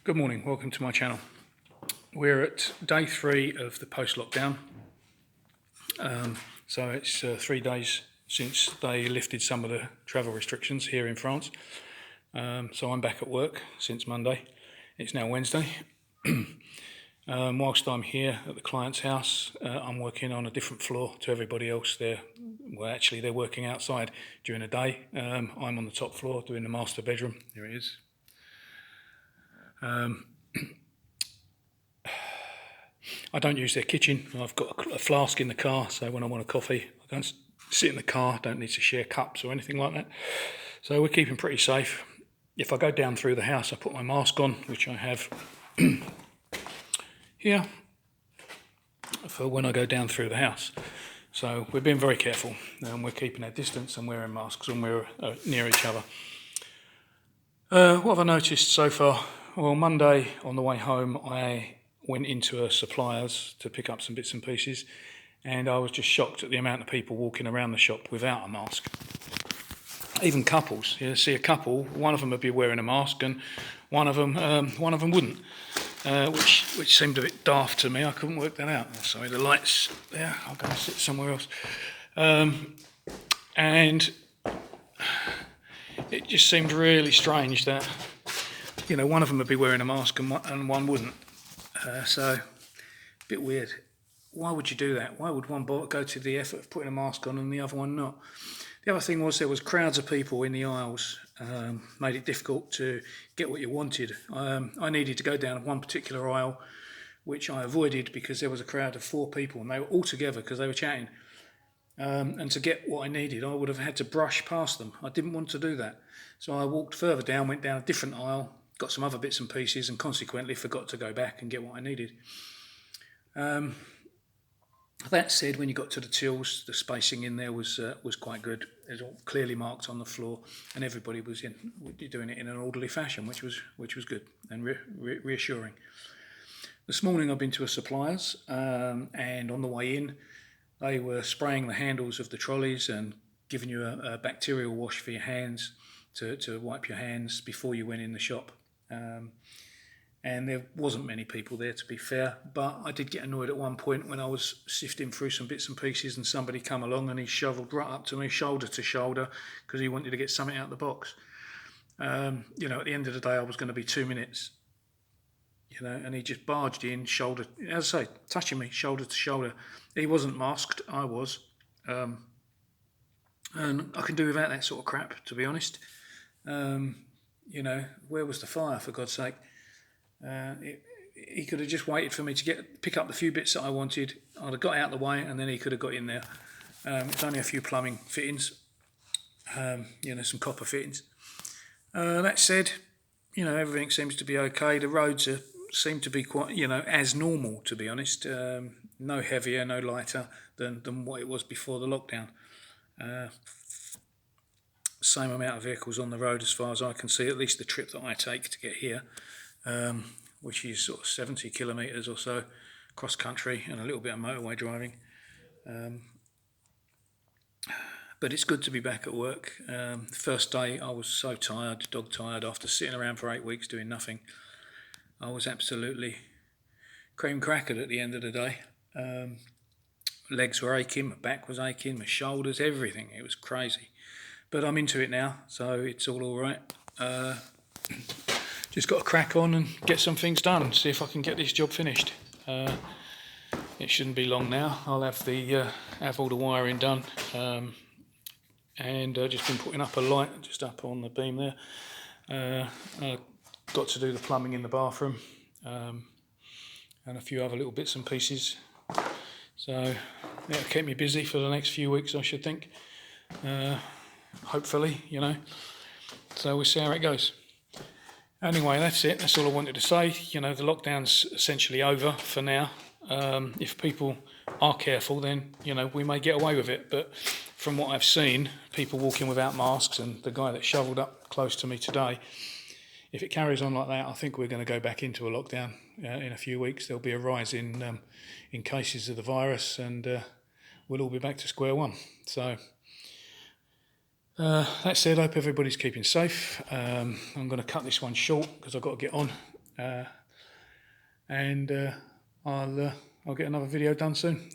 Good morning, welcome to my channel. We're at day 3 of the post-lockdown. So it's 3 days since they lifted some of the travel restrictions here in France. So I'm back at work since Monday. It's now Wednesday. Whilst I'm here at the client's house, I'm working on a different floor to everybody else there. Well, actually, they're working outside during the day. I'm on the top floor doing the master bedroom. Here it is. I don't use their kitchen. I've got a flask in the car, so when I want a coffee, I don't sit in the car, don't need to share cups or anything like that. So we're keeping pretty safe. If I go down through the house, I put my mask on, which I have here, for when I go down through the house. So we're being very careful, and we're keeping our distance and wearing masks when we're near each other. What have I noticed so far? Well, Monday on the way home, I went into a supplier's to pick up some bits and pieces, and I was just shocked at the amount of people walking around the shop without a mask. Even couples. You see a couple, one of them would be wearing a mask, and one of them wouldn't, which seemed a bit daft to me. I couldn't work that out. Sorry, the light's there. I'll go and sit somewhere else. And it just seemed really strange that, one of them would be wearing a mask and one wouldn't. So, a bit weird. Why would you do that? Why would one go to the effort of putting a mask on and the other one not? The other thing was there was crowds of people in the aisles, made it difficult to get what you wanted. I needed to go down one particular aisle, which I avoided because there was a crowd of 4 people and they were all together because they were chatting. And to get what I needed, I would have had to brush past them. I didn't want to do that. So I walked further down, went down a different aisle, got some other bits and pieces, and consequently forgot to go back and get what I needed. That said, when you got to the tills, the spacing in there was quite good. It was all clearly marked on the floor, and everybody was doing it in an orderly fashion, which was good and reassuring. This morning I've been to a supplier's, and on the way in, they were spraying the handles of the trolleys and giving you a bacterial wash for your hands to wipe your hands before you went in the shop. And there wasn't many people there, to be fair, but I did get annoyed at one point when I was sifting through some bits and pieces and somebody come along and he shovelled right up to me, shoulder to shoulder, because he wanted to get something out of the box. At the end of the day, I was going to be 2 minutes, and he just barged in, shoulder, as I say, touching me, shoulder to shoulder. He wasn't masked, I was. And I can do without that sort of crap, to be honest. Where was the fire, for God's sake? He could have just waited for me to pick up the few bits that I wanted. I'd have got out of the way, and then he could have got in there. It's only a few plumbing fittings, some copper fittings. That said, everything seems to be okay. The roads seem to be quite, as normal, to be honest. No heavier, no lighter than what it was before the lockdown. Same amount of vehicles on the road as far as I can see, at least the trip that I take to get here, which is sort of 70 kilometres or so cross country and a little bit of motorway driving. But it's good to be back at work. The first day I was so tired, dog tired, after sitting around for 8 weeks doing nothing. I was absolutely cream crackered at the end of the day. Legs were aching, my back was aching, my shoulders, everything. It was crazy. But I'm into it now, so it's all right. Just got to crack on and get some things done, see if I can get this job finished. It shouldn't be long now. I'll have all the wiring done, and just been putting up a light just up on the beam there. I got to do the plumbing in the bathroom, and a few other little bits and pieces. So it'll keep me busy for the next few weeks, I should think. Hopefully, so we'll see how it goes. Anyway, that's it. That's all I wanted to say. The lockdown's essentially over for now. If people are careful, then, we may get away with it. But from what I've seen, people walking without masks and the guy that shovelled up close to me today, if it carries on like that, I think we're going to go back into a lockdown in a few weeks. There'll be a rise in cases of the virus, and we'll all be back to square one. So that said, I hope everybody's keeping safe. I'm going to cut this one short because I've got to get on. and I'll get another video done soon.